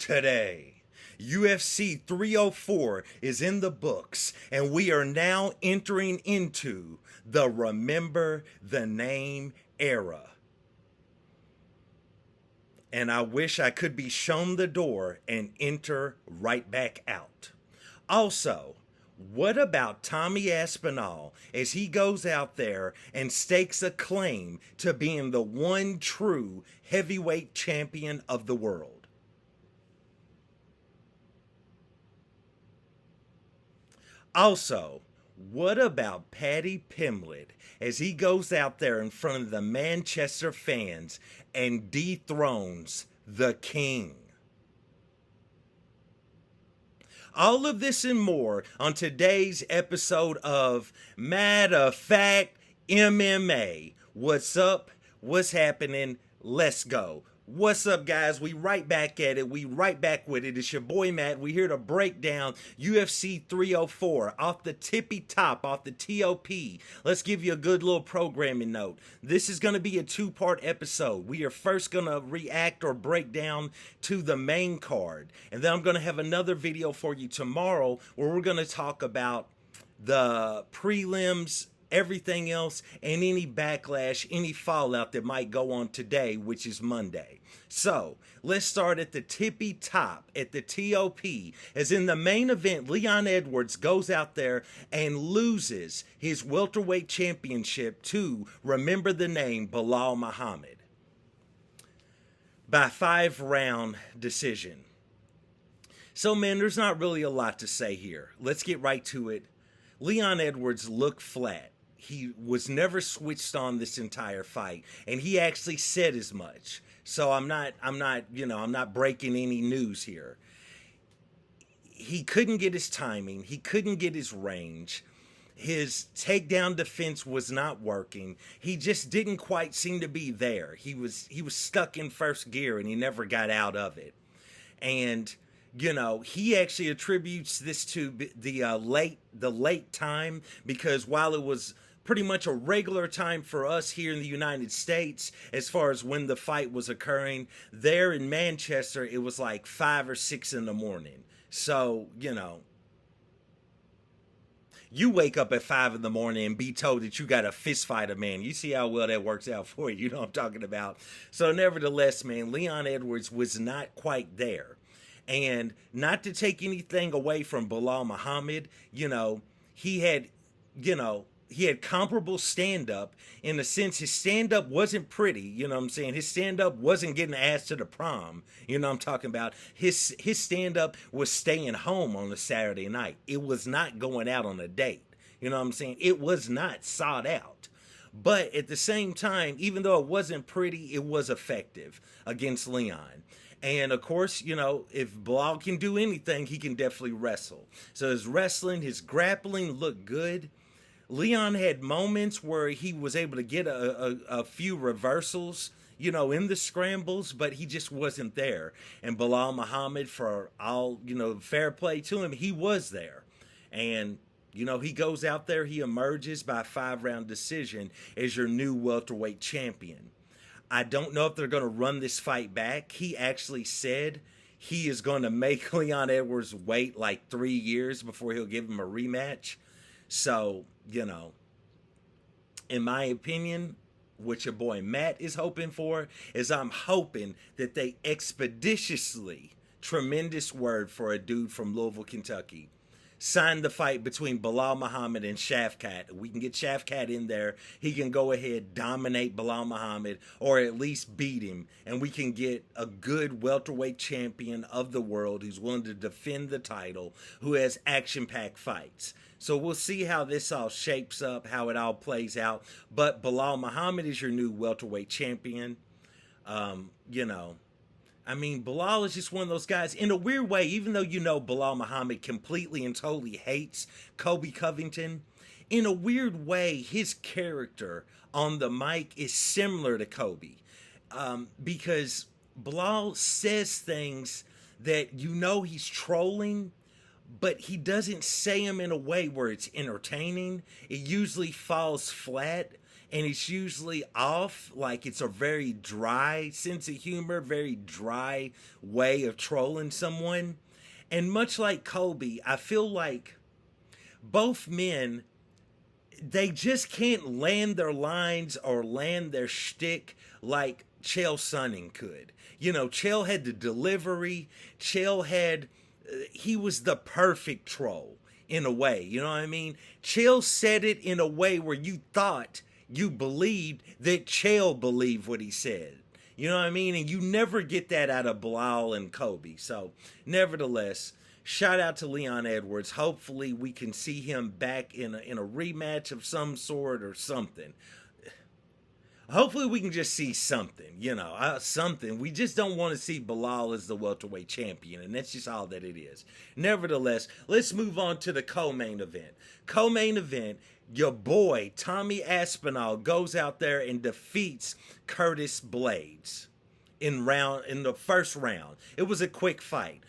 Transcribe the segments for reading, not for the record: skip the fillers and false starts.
today. UFC 304 is in the books, and we are now entering into the Remember the Name era. And I wish I could be shown the door and enter right back out. Also, what about Tommy Aspinall as he goes out there and stakes a claim to being the one true heavyweight champion of the world? Also, what about Paddy Pimblett as he goes out there in front of the Manchester fans and dethrones the King? All of this and more on today's episode of Matter of Fact MMA. What's up? What's happening? Let's go. What's up, guys? We right back at it. We right back with it. It's your boy Matt. We here to break down UFC 304 off the tippy top, off the TOP. Let's give you a good little programming note. This is going to be a two-part episode. We are first going to react or break down to the main card. And then I'm going to have another video for you tomorrow where we're going to talk about the prelims, everything else, and any backlash, any fallout that might go on today, which is Monday. So, let's start at the tippy top, at the TOP, as in the main event, Leon Edwards goes out there and loses his welterweight championship to, remember the name, Belal Muhammad, by 5-round decision. So, man, there's not really a lot to say here. Let's get right to it. Leon Edwards looked flat. He was never switched on this entire fight, and he actually said as much. So I'm not breaking any news here. He couldn't get his timing. He couldn't get his range. His takedown defense was not working. He just didn't quite seem to be there. He was stuck in first gear, and he never got out of it. And he actually attributes this to the late time, because while it was pretty much a regular time for us here in the United States as far as when the fight was occurring, there in Manchester it was like 5 or 6 in the morning. So, you wake up at 5 in the morning and be told that you got to fist fight a man. You see how well that works out for you. You know what I'm talking about. So nevertheless, man, Leon Edwards was not quite there. And not to take anything away from Belal Muhammad, he had comparable stand-up in the sense his stand-up wasn't pretty, you know what I'm saying? His stand-up wasn't getting asked to the prom, you know what I'm talking about? His stand-up was staying home on a Saturday night. It was not going out on a date, you know what I'm saying? It was not sought out. But at the same time, even though it wasn't pretty, it was effective against Leon. And of course, if Belal can do anything, he can definitely wrestle. So his wrestling, his grappling looked good. Leon had moments where he was able to get a few reversals, in the scrambles, but he just wasn't there. And Belal Muhammad, for all, fair play to him, he was there. And, he goes out there, he emerges by 5-round decision as your new welterweight champion. I don't know if they're going to run this fight back. He actually said he is going to make Leon Edwards wait like 3 years before he'll give him a rematch. So, in my opinion, what your boy Matt is hoping for is I'm hoping that they expeditiously, tremendous word for a dude from Louisville, Kentucky, sign the fight between Belal Muhammad and Shafkat. We can get Shafkat in there. He can go ahead, dominate Belal Muhammad, or at least beat him. And we can get a good welterweight champion of the world who's willing to defend the title, who has action-packed fights. So we'll see how this all shapes up, how it all plays out. But Belal Muhammad is your new welterweight champion. Belal is just one of those guys, in a weird way, even though Belal Muhammad completely and totally hates Colby Covington, in a weird way, his character on the mic is similar to Colby. Because Belal says things that he's trolling, but he doesn't say them in a way where it's entertaining. It usually falls flat. and it's usually off. Like, it's a very dry sense of humor, very dry way of trolling someone. And much like Kobe, I feel like both men, they just can't land their lines or land their shtick like Chael Sonnen could. You know, Chael had the delivery. Chael had, he was the perfect troll in a way. You know what I mean? Chael said it in a way where you thought, you believed that Chael believed what he said. You know what I mean? And you never get that out of Belal and Kobe. So, nevertheless, shout out to Leon Edwards. Hopefully we can see him back in a rematch of some sort or something. Hopefully we can just see something, you know, something. We just don't want to see Belal as the welterweight champion, and that's just all that it is. Nevertheless, let's move on to the co-main event. Co-main event, your boy Tommy Aspinall goes out there and defeats Curtis Blaydes in the first round. It was a quick fight.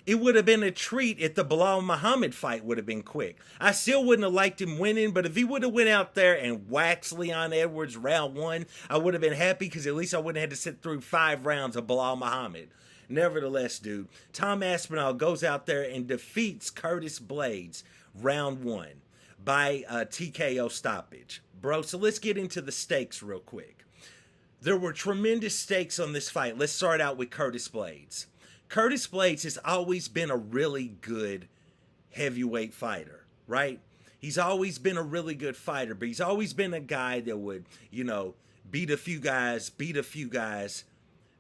It would have been a treat if the Belal Muhammad fight would have been quick. I still wouldn't have liked him winning, but if he would have went out there and waxed Leon Edwards round one, I would have been happy because at least I wouldn't have had to sit through 5 rounds of Belal Muhammad. Nevertheless, dude, Tom Aspinall goes out there and defeats Curtis Blaydes round 1 by TKO stoppage. Bro, so let's get into the stakes real quick. There were tremendous stakes on this fight. Let's start out with Curtis Blaydes. Curtis Blaydes has always been a really good heavyweight fighter, right? He's always been a really good fighter, but he's always been a guy that would, you know, beat a few guys,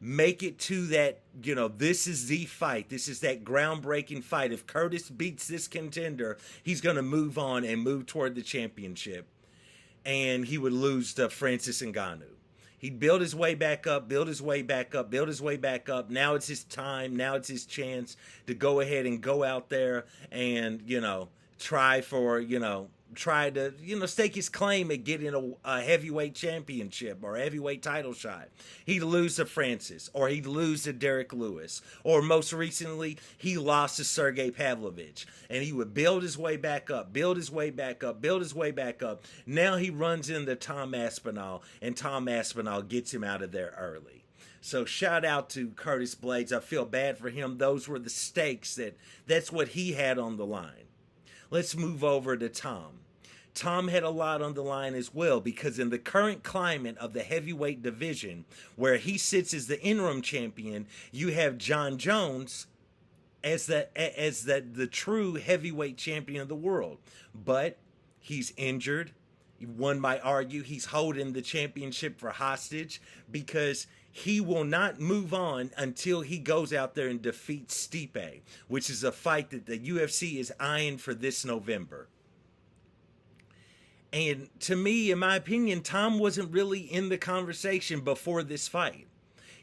make it to that, you know, this is the fight. This is that groundbreaking fight. If Curtis beats this contender, he's going to move on and move toward the championship, and he would lose to Francis Ngannou. He'd build his way back up, build his way back up, build his way back up. Now it's his time. Now it's his chance to go ahead and go out there and, you know, try to, you know, stake his claim at getting a heavyweight championship or a heavyweight title shot. He'd lose to Francis, or he'd lose to Derek Lewis, or most recently, he lost to Sergey Pavlovich. And he would build his way back up, build his way back up, build his way back up. Now he runs into Tom Aspinall, and Tom Aspinall gets him out of there early. So shout out to Curtis Blaydes. I feel bad for him. Those were the stakes. That's what he had on the line. Let's move over to Tom. Tom had a lot on the line as well, because in the current climate of the heavyweight division, where he sits as the interim champion, you have Jon Jones as the true heavyweight champion of the world. But he's injured. One might argue he's holding the championship for hostage, because he will not move on until he goes out there and defeats Stipe, which is a fight that the UFC is eyeing for this November. And to me, in my opinion, Tom wasn't really in the conversation before this fight.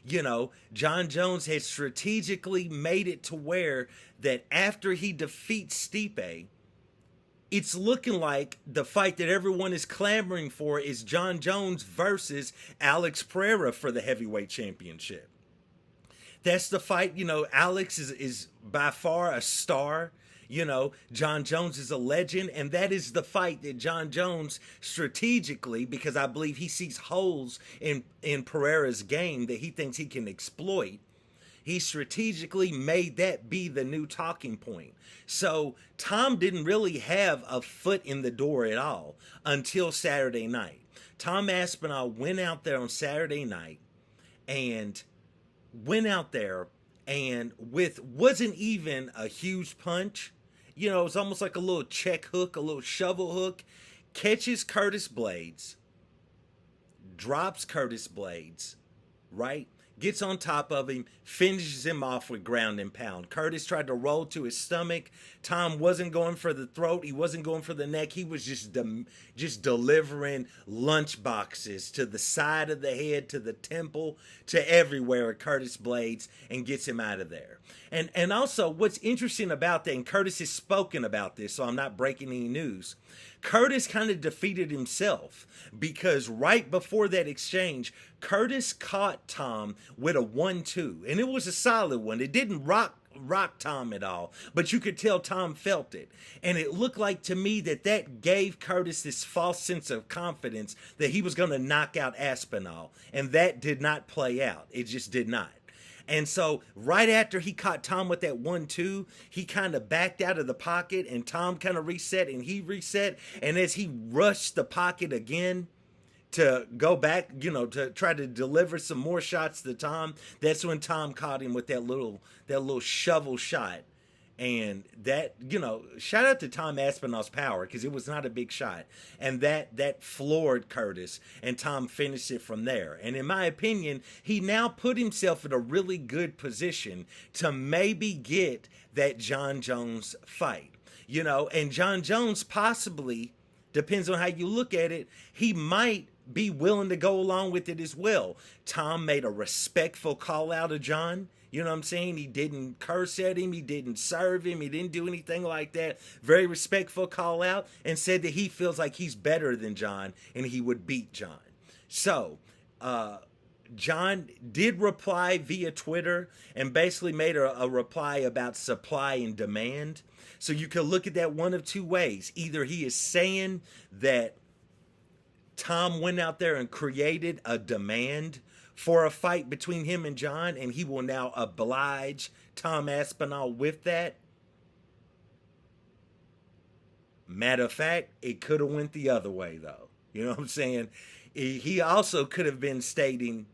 You know, Jon Jones had strategically made it to where that after he defeats Stipe, it's looking like the fight that everyone is clamoring for is Jon Jones versus Alex Pereira for the heavyweight championship. That's the fight. You know, Alex is by far a star. You know, Jon Jones is a legend, and that is the fight that Jon Jones strategically, because I believe he sees holes in Pereira's game that he thinks he can exploit, he strategically made that be the new talking point. So Tom didn't really have a foot in the door at all until Saturday night. Tom Aspinall went out there on Saturday night and wasn't even a huge punch. You know, it's almost like a little check hook, a little shovel hook. Catches Curtis Blaydes, drops Curtis Blaydes, right? Gets on top of him, finishes him off with ground and pound. Curtis tried to roll to his stomach. Tom wasn't going for the throat. He wasn't going for the neck. He was just delivering lunch boxes to the side of the head, to the temple, to everywhere at Curtis Blaydes, and gets him out of there. And also, what's interesting about that, and Curtis has spoken about this, so I'm not breaking any news, Curtis kind of defeated himself, because right before that exchange, Curtis caught Tom with a 1-2, and it was a solid one. It didn't rock rock Tom at all, but you could tell Tom felt it. And it looked like to me that gave Curtis this false sense of confidence that he was going to knock out Aspinall. And that did not play out. It just did not. And so right after he caught Tom with that 1-2, he kind of backed out of the pocket and Tom kind of reset and he reset. And as he rushed the pocket again to go back, to try to deliver some more shots to Tom, that's when Tom caught him with that little shovel shot. And that, shout out to Tom Aspinall's power, because it was not a big shot. And that floored Curtis, and Tom finished it from there. And in my opinion, he now put himself in a really good position to maybe get that Jon Jones fight. And Jon Jones possibly, depends on how you look at it, he might be willing to go along with it as well. Tom made a respectful call out of Jon. You know what I'm saying? He didn't curse at him. He didn't serve him. He didn't do anything like that. Very respectful call out, and said that he feels like he's better than Jon and he would beat Jon. So, Jon did reply via Twitter and basically made a reply about supply and demand. So you can look at that one of two ways. Either he is saying that Tom went out there and created a demand for a fight between him and Jon, and he will now oblige Tom Aspinall with that. Matter of fact, it could have went the other way, though. You know what I'm saying? He also could have been stating,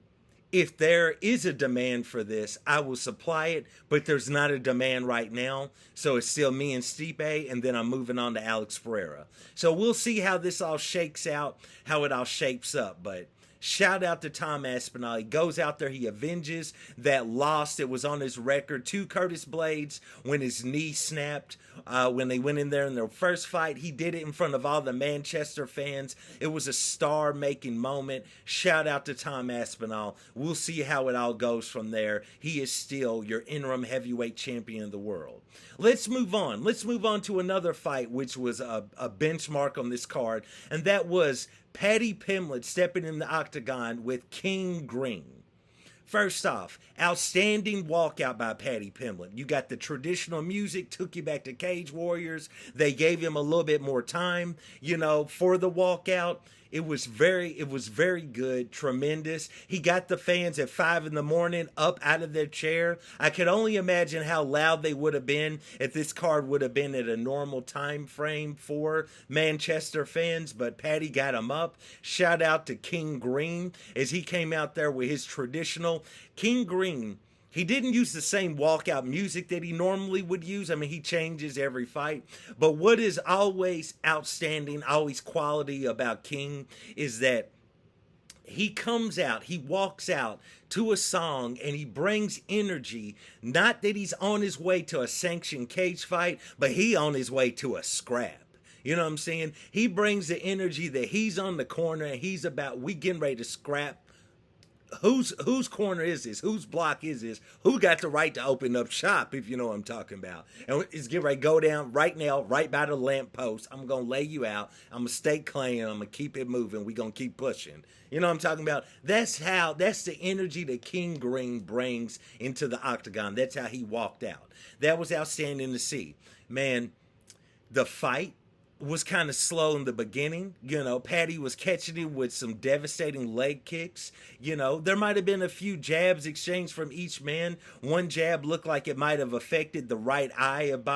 if there is a demand for this, I will supply it, but there's not a demand right now, so it's still me and Stipe, and then I'm moving on to Alex Pereira. So we'll see how this all shakes out, how it all shapes up, but shout out to Tom Aspinall. He goes out there, he avenges that loss that was on his record to Curtis Blaydes when his knee snapped. When they went in there in their first fight, he did it in front of all the Manchester fans. It was a star-making moment. Shout out to Tom Aspinall. We'll see how it all goes from there. He is still your interim heavyweight champion of the world. Let's move on. Let's move on to another fight, which was a benchmark on this card, and that was Paddy Pimblett stepping in the octagon with King Green. First off, outstanding walkout by Paddy Pimblett. You got the traditional music, took you back to Cage Warriors. They gave him a little bit more time, for the walkout. It was very good, tremendous. He got the fans at 5 a.m. up out of their chair. I could only imagine how loud they would have been if this card would have been at a normal time frame for Manchester fans, but Paddy got them up. Shout out to King Green as he came out there with his traditional. King Green, he didn't use the same walkout music that he normally would use. I mean, he changes every fight. But what is always outstanding, always quality about King is that he comes out, he walks out to a song, and he brings energy. Not that he's on his way to a sanctioned cage fight, but he on his way to a scrap. You know what I'm saying? He brings the energy that he's on the corner and he's about, we getting ready to scrap. Whose corner is this? Whose block is this? Who got the right to open up shop, if you know what I'm talking about? And it's getting ready to go down right now, right by the lamppost. I'm going to lay you out. I'm going to stake claim. I'm going to keep it moving. We're going to keep pushing. You know what I'm talking about? That's the energy that King Green brings into the octagon. That's how he walked out. That was outstanding to see. Man, the fight was kind of slow in the beginning. Paddy was catching him with some devastating leg kicks. There might have been a few jabs exchanged from each man. One jab looked like it might have affected the right eye of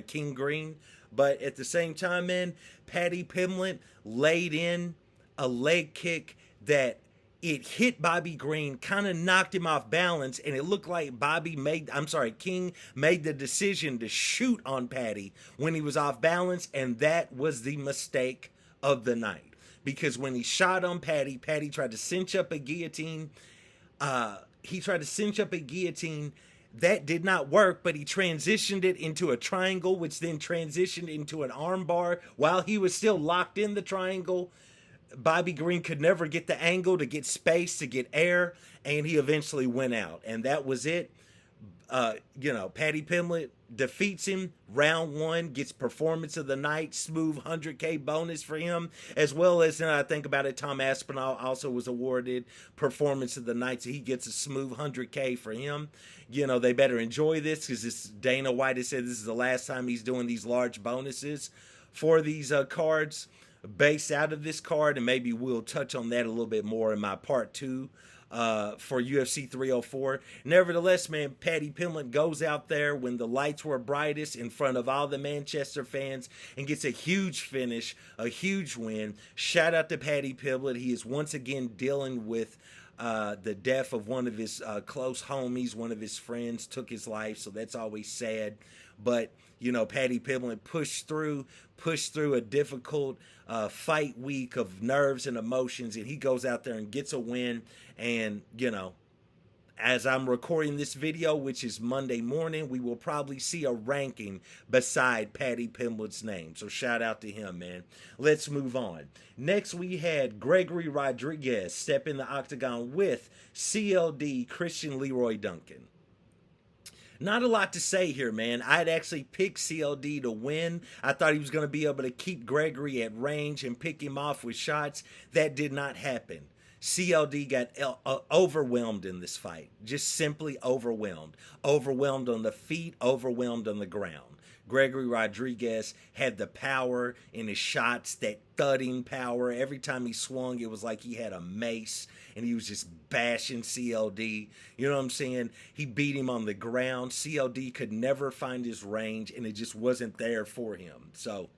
King Green. But at the same time, man, Paddy Pimblett laid in a leg kick that it hit Bobby Green, kind of knocked him off balance, and it looked like King made the decision to shoot on Paddy when he was off balance, and that was the mistake of the night. Because when he shot on Paddy, Paddy tried to cinch up a guillotine. That did not work, but he transitioned it into a triangle, which then transitioned into an arm bar while he was still locked in the triangle. Bobby Green could never get the angle to get space, to get air, and he eventually went out. And that was it. Paddy Pimblett defeats him round one, gets performance of the night, smooth 100K bonus for him, as well as, I think about it, Tom Aspinall also was awarded performance of the night, so he gets a smooth 100K for him. They better enjoy this, because Dana White has said this is the last time he's doing these large bonuses for these cards based out of this card, and maybe we'll touch on that a little bit more in my part two for UFC 304. Nevertheless, man, Paddy Pimblett goes out there when the lights were brightest in front of all the Manchester fans and gets a huge finish, a huge win. Shout out to Paddy Pimblett. He is once again dealing with the death of one of his close homies. One of his friends took his life, so that's always sad. But, Paddy Pimblett pushed through a difficult fight week of nerves and emotions, and he goes out there and gets a win. And, as I'm recording this video, which is Monday morning, we will probably see a ranking beside Paddy Pimblett's name. So shout out to him, man. Let's move on. Next, we had Gregory Rodriguez step in the octagon with CLD Christian Leroy Duncan. Not a lot to say here, man. I'd actually picked CLD to win. I thought he was going to be able to keep Gregory at range and pick him off with shots. That did not happen. CLD got overwhelmed in this fight. Just simply overwhelmed. Overwhelmed on the feet, overwhelmed on the ground. Gregory Rodriguez had the power in his shots, that thudding power. Every time he swung, it was like he had a mace, and he was just bashing CLD. You know what I'm saying? He beat him on the ground. CLD could never find his range, and it just wasn't there for him. So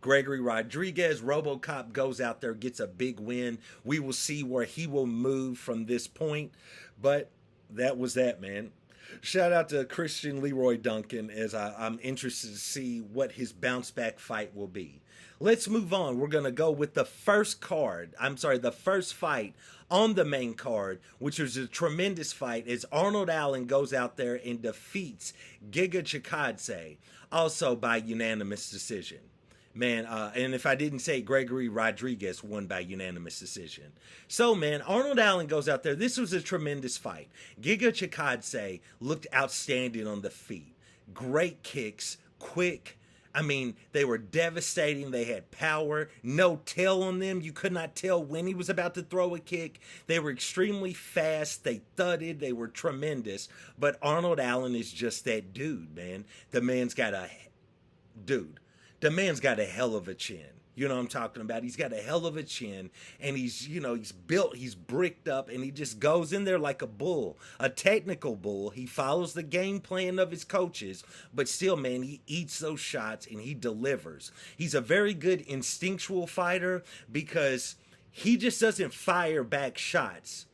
Gregory Rodriguez, RoboCop, goes out there, gets a big win. We will see where he will move from this point, but that was that, man. Shout out to Christian Leroy Duncan, as I'm interested to see what his bounce back fight will be. Let's move on. We're going to go with the first fight on the main card, which was a tremendous fight, as Arnold Allen goes out there and defeats Giga Chikadze, also by unanimous decision. Man, and if I didn't say, Gregory Rodriguez won by unanimous decision. So, man, Arnold Allen goes out there. This was a tremendous fight. Giga Chikadze looked outstanding on the feet. Great kicks, quick. I mean, they were devastating. They had power. No tail on them. You could not tell when he was about to throw a kick. They were extremely fast. They thudded. They were tremendous. But Arnold Allen is just that dude, man. The man's got a hell of a chin. You know what I'm talking about? He's got a hell of a chin, and he's built, he's bricked up, and he just goes in there like a bull, a technical bull. He follows the game plan of his coaches, but still, man, he eats those shots and he delivers. He's a very good instinctual fighter because he just doesn't fire back shots.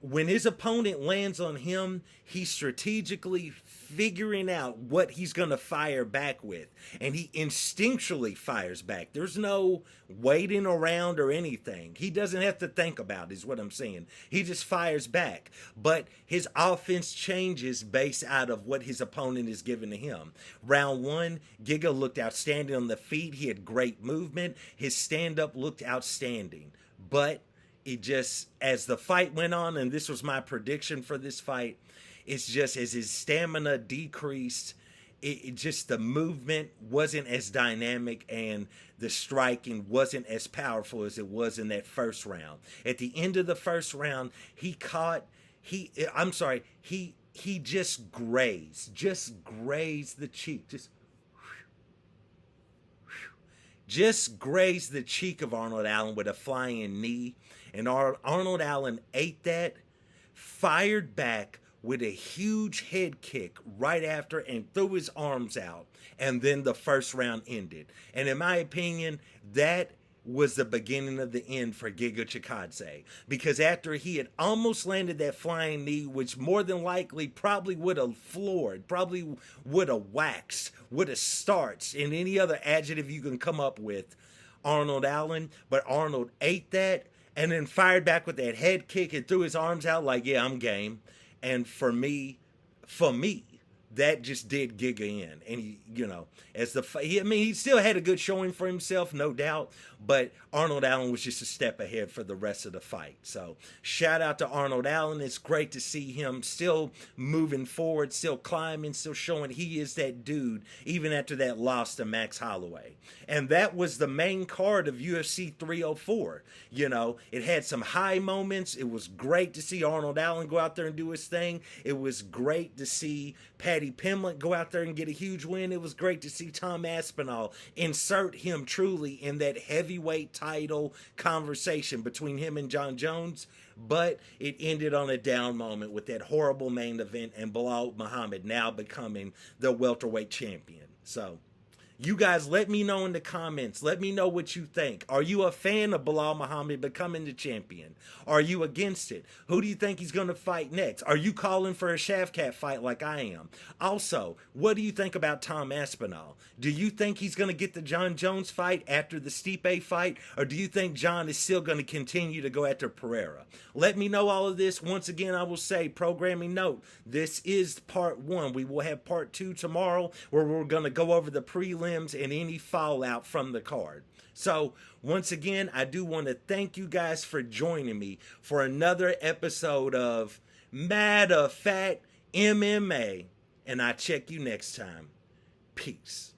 When his opponent lands on him, he's strategically figuring out what he's going to fire back with, and he instinctually fires back. There's no waiting around or anything. He doesn't have to think about it, is what I'm saying. He just fires back, but his offense changes based out of what his opponent is giving to him. Round one, Giga looked outstanding on the feet. He had great movement. His stand-up looked outstanding, but it just, as the fight went on, and this was my prediction for this fight, it's just as his stamina decreased, it just, the movement wasn't as dynamic and the striking wasn't as powerful as it was in that first round. At the end of the first round, he just grazed the cheek, just grazed the cheek of Arnold Allen with a flying knee. And Arnold Allen ate that, fired back with a huge head kick right after and threw his arms out. And then the first round ended. And in my opinion, that was the beginning of the end for Giga Chikadze. Because after he had almost landed that flying knee, which more than likely probably would have floored, probably would have waxed, would have starched, and any other adjective you can come up with, Arnold Allen. But Arnold ate that and then fired back with that head kick and threw his arms out like, yeah, I'm game. And for me, that just did Giga in. And he still had a good showing for himself, no doubt, but Arnold Allen was just a step ahead for the rest of the fight. So shout out to Arnold Allen. It's great to see him still moving forward, still climbing, still showing he is that dude, even after that loss to Max Holloway. And that was the main card of UFC 304. It had some high moments. It was great to see Arnold Allen go out there and do his thing. It was great to see Paddy Pimblett go out there and get a huge win. It was great to see Tom Aspinall insert him truly in that heavyweight title conversation between him and Jon Jones. But it ended on a down moment with that horrible main event and Belal Muhammad now becoming the welterweight champion. So you guys, let me know in the comments. Let me know what you think. Are you a fan of Belal Muhammad becoming the champion? Are you against it? Who do you think he's going to fight next? Are you calling for a Shavkat fight like I am? Also, what do you think about Tom Aspinall? Do you think he's going to get the Jon Jones fight after the Stipe fight? Or do you think Jon is still going to continue to go after Pereira? Let me know all of this. Once again, I will say, programming note, this is part 1. We will have part 2 tomorrow where we're going to go over the prelims and any fallout from the card. So once again, I do want to thank you guys for joining me for another episode of Matter of Fact MMA, and I check you next time. Peace.